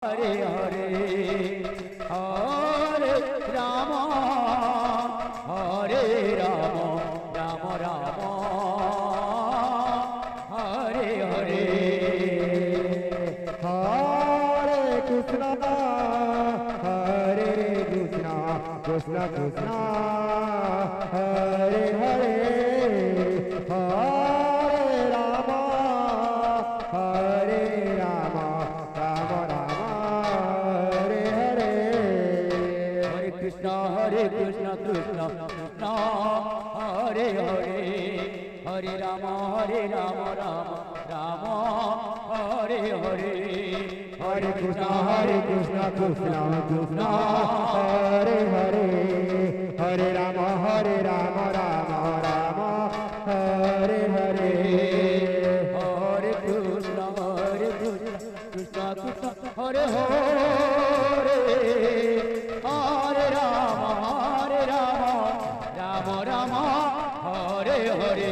Hare Hare Hare Ram Hare Ram Ram Ram Hare Hare Hare Krishna Krishna Krishna Hare Hare Hare Ram Ram Ram Hare Hare Hare Krishna Krishna Krishna Hare Hare Hare Ram Ram Ram Hare Hare Hare Krishna Krishna Krishna Hare Hare Hare Ram Ram Ram Hare Hare Hare Krishna Krishna Krishna Hare Hare Hare Ram Ram Ram Hare Hare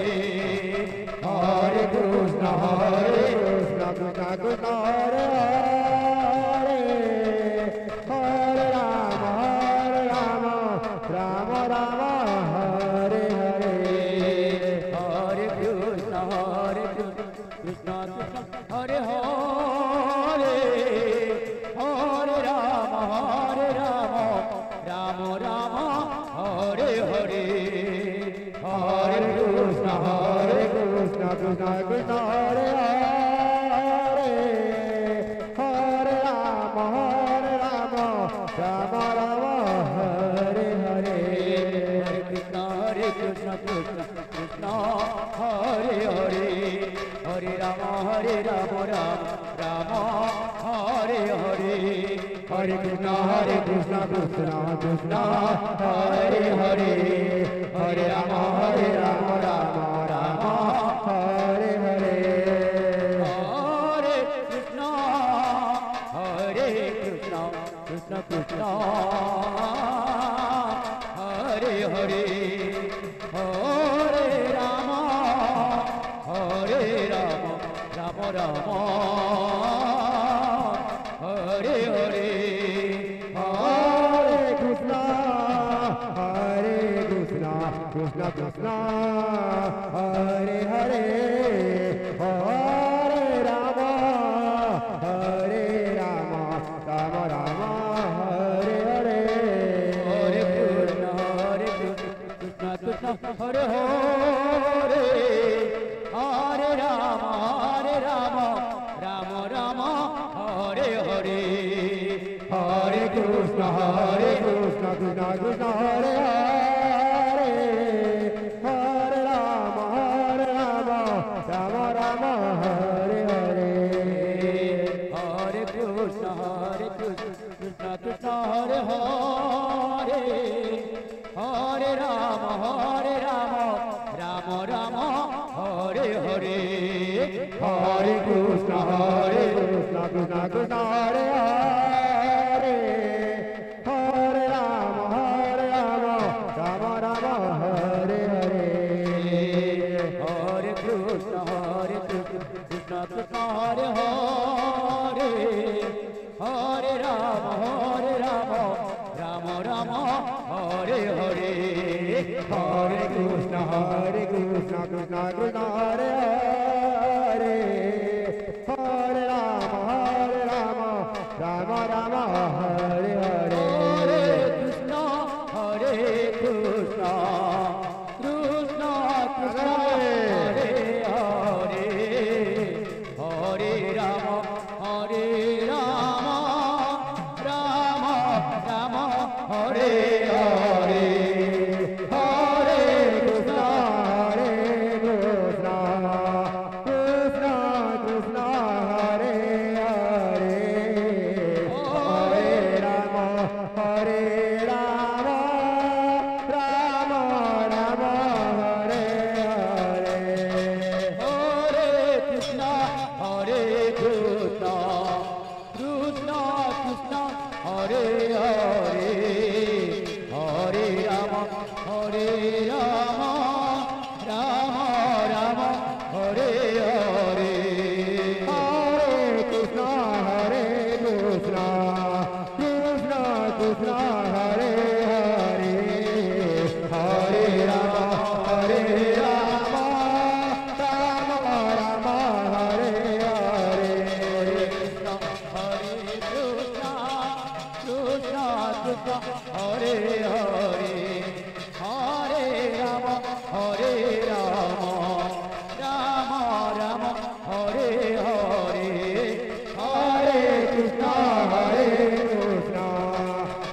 Hare Krishna Krishna Krishna Hare Hare Hare Ram Ram Ram Hare Hare Hare Krishna Krishna Hare Hare Hare Ram Ram Ram Hare Hare Hare Krishna Krishna Krishna Hare Hare Hare Ram Ram Ram Hare Hare Hare Krishna Krishna Hare Hare Hare Ram Ram Ram Hare Hare Hare Krishna Krishna Krishna Hare Hare Hare Ram Ram Ram Hare Hare Hare Krishna Krishna Krishna Hare Hare Hare Ram Ram Ram Hare Hare Hare Krishna Krishna Krishna Hare Hare Hare Ram Ram Ram Hare Hare Hare Krishna Krishna Hare Hare Hare Ram Ram Ram Hare Hare Hare Krishna Krishna Krishna Hare Hare Hare Ram Ram Ram Hare Hare Hare Krishna Krishna Krishna Hare Hare Hare Ram Ram Ram Hare Hare Hare Krishna Krishna Krishna Hare Hare Hare Ram Ram Ram Hare Hare Hare Krishna Krishna Krishna Hare Hare Hare Ram Ram Ram Hare Hare Hare Krishna Krishna Krishna Hare Hare Hare Ram Ram Ram Hare Hare Hare Krishna Krishna Krishna Hare Hare Hare Ram Ram Ram Hare Hare Hare Krishna Krishna Krishna Hare Hare Hare Ram Ram Ram Hare Hare Hare Krishna Krishna Krishna Hare Hare Hare Ram Ram Ram Hare Hare Hare Krishna Krishna Krishna Hare Hare Hare Rama Hare Rama Rama Rama Hare Hare Krishna Hare Krishna Krishna Krishna Hare Hare Hare Rama Hare Rama Rama Rama Hare Hare Hare Krishna Hare Krishna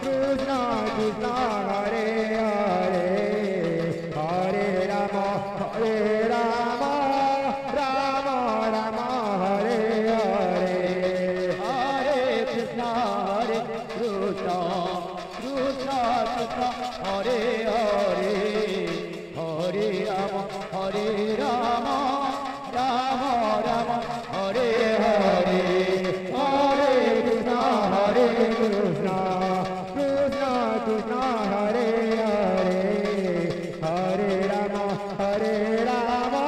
Krishna Krishna Hare Hare Hare Rama Hare Rama Rama Rama Hare Hare Hare Krishna Hare Krishna Krishna Krishna Hare Hare Hare Rama Hare Rama Rama Rama Hare Hare Hare Krishna Hare Krishna Krishna Krishna Hare Hare Hare Rama Hare Rama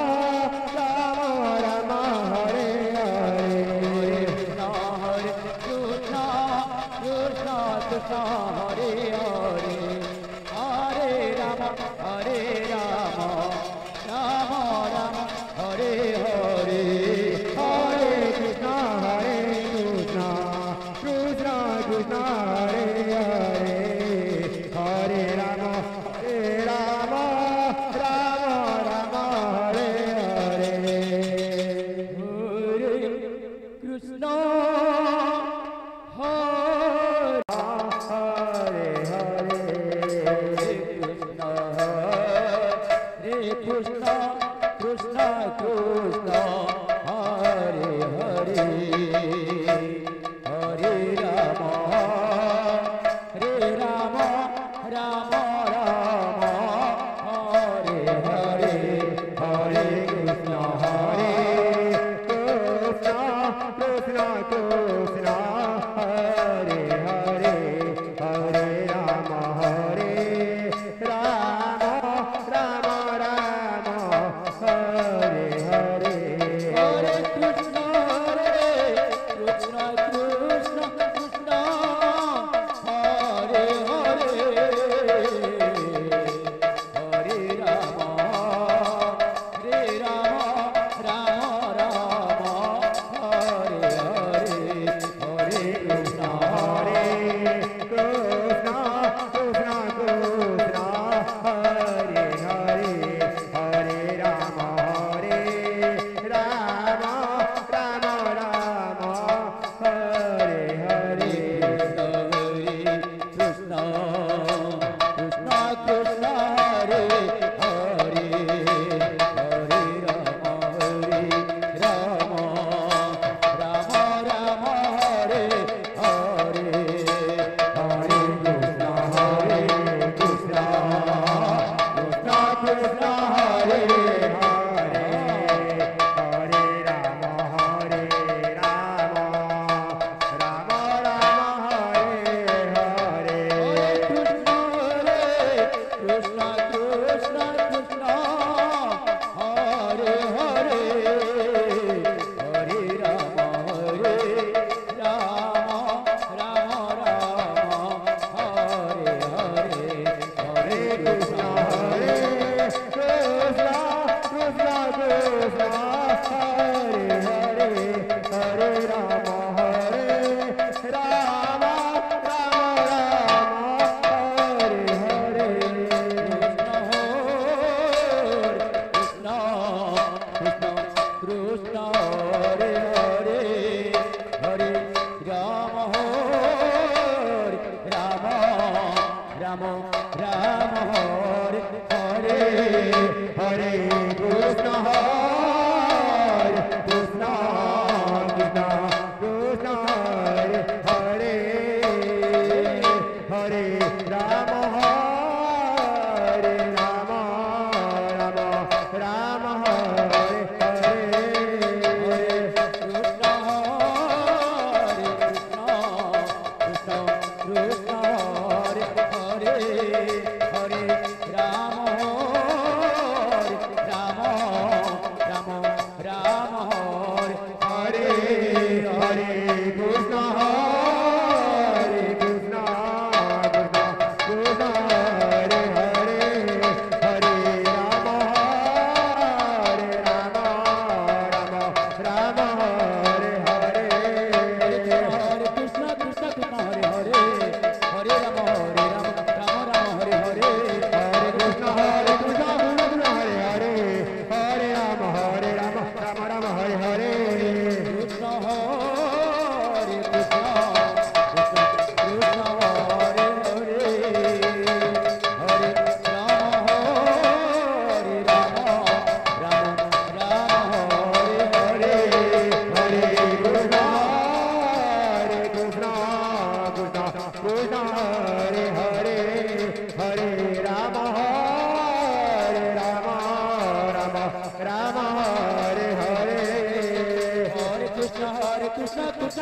Rama Rama Hare Hare Krishna Hare Krishna Krishna Krishna Hare Hare Hare Rama Hare Rama Rama Rama Hare Hare Hare Krishna Hare Krishna Krishna Krishna Hare Hare Hare Rama Hare Rama Rama Rama Hare Hare Hare Krishna Hare Hare Hare Krishna Krishna Krishna Hare Hare Hare Rama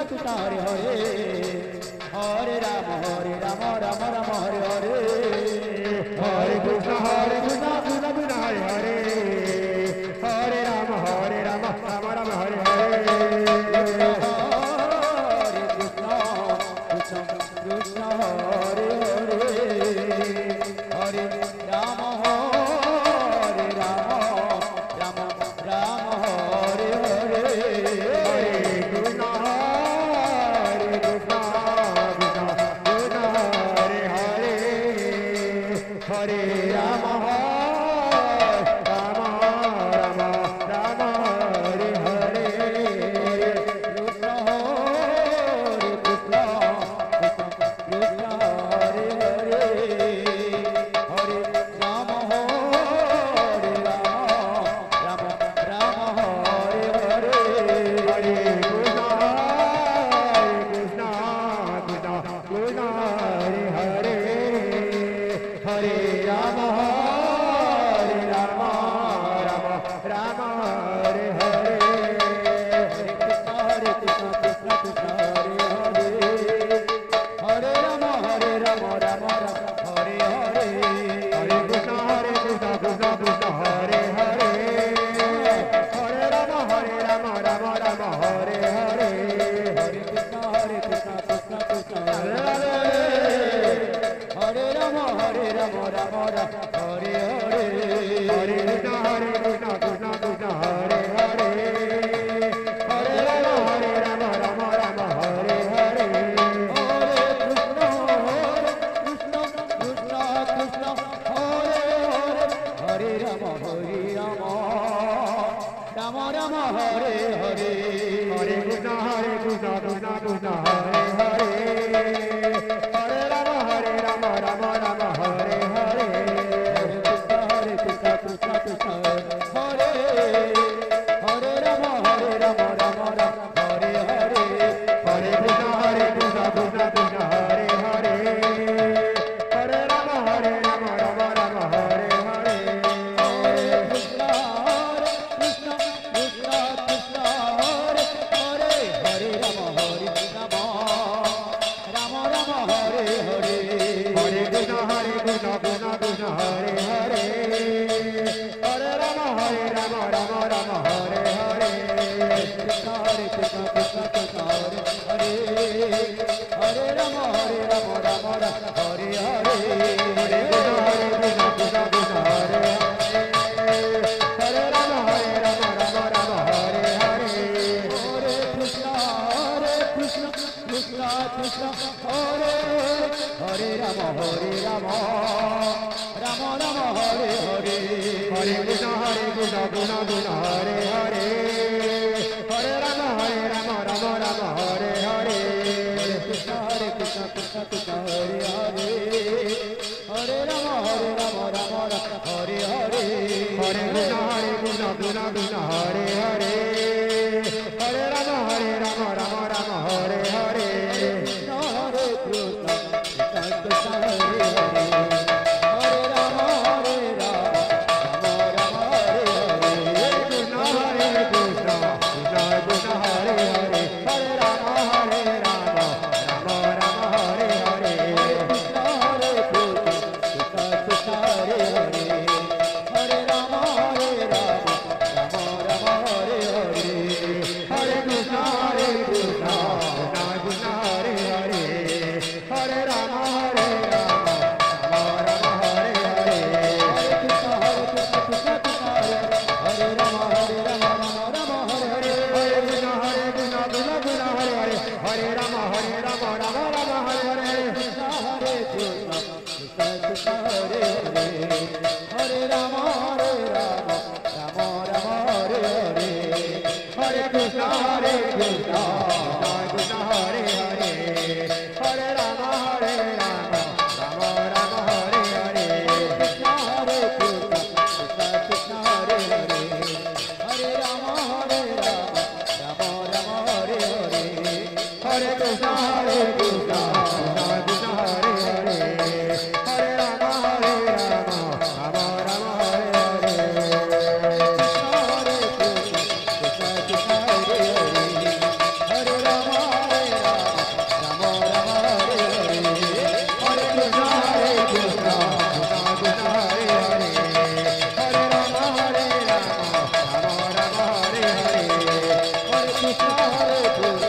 Krishna Hare Hare Hare Rama Rama Rama Hare Hare Hare Krishna Krishna Krishna Hare Hare Hare Rama Rama Rama Hare Hare Krishna Hare Hare Hare Rama Rama Rama Hare Hare Hare Krishna Krishna Krishna Hare Hare Hare Rama Rama Rama Rama Hare Hare Krishna Hare Hare Hare Rama Rama Rama Hare Hare Hare Krishna Krishna Krishna Krishna Hare Hare Hare Rama Rama Rama Rama Hare Hare Hare Krishna Krishna Krishna Hare Hare Hare Rama Rama Rama Hare Hare Hare Krishna Krishna Krishna Hare Hare Hare Rama Rama Rama Hare Hare Hare Krishna Krishna Krishna Hare Hare Hare Rama Rama Rama Hare Hare Hare Krishna Krishna Krishna Hare Hare Hare Rama Rama Hare Hare Hare Krishna Krishna Krishna Hare Hare Hare Rama Rama Rama Hare Hare Hare Krishna Krishna Krishna Hare Hare Hare Rama Rama Hare Hare Hare Krishna Krishna Krishna Hare Hare Rama Rama Hare Hare Hare Krishna Krishna Krishna Hare Hare Hare Rama Rama Hare Hare Hare Krishna Krishna Krishna Hare Hare Hare Rama Rama Hare Hare Hare Krishna Krishna Krishna Hare Hare Hare Rama Rama Hare Hare Krishna Krishna Krishna Hare Hare Hare Rama Rama Hare Hare Hare Krishna Krishna Krishna Hare Hare Rama Rama Hare Hare Hare Krishna Krishna Krishna Hare Hare Rama Rama Hare Hare Hare Krishna Krishna Krishna Hare Hare Hare Rama Rama Hare Hare Krishna Krishna Krishna Hare Hare Hare Rama Rama Hare Hare Hare Krishna Krishna Krishna Hare Hare Hare Rama Rama Hare Hare Krishna Hare Krishna Krishna Krishna Hare Hare Hare Rama Rama Hare Hare Krishna Krishna Krishna Krishna Hare Hare Hare Rama Rama Hare Hare Krishna Hare Krishna Krishna Hare Hare Hare Rama Rama Hare Hare Hare Krishna Krishna Krishna Hare Hare Hare Rama Rama Hare Hare Hare Krishna Krishna Krishna Hare Rama Rama Hare Hare Hare Krishna Krishna Krishna Hare Hare Hare Rama Rama Hare Hare Krishna Hare Krishna Krishna Krishna Hare Hare Hare Rama Rama Hare Hare Hare Krishna Krishna Krishna Hare Hare Hare Rama Rama Rama Hare Hare Krishna Hare Krishna Krishna Krishna Hare Hare Hare Rama Rama Hare Hare Hare Krishna Krishna Krishna Hare Hare Hare Rama Rama Rama Hare Hare Krishna Hare Krishna Krishna Krishna Hare Hare Hare Rama Krishna, Hare Krishna.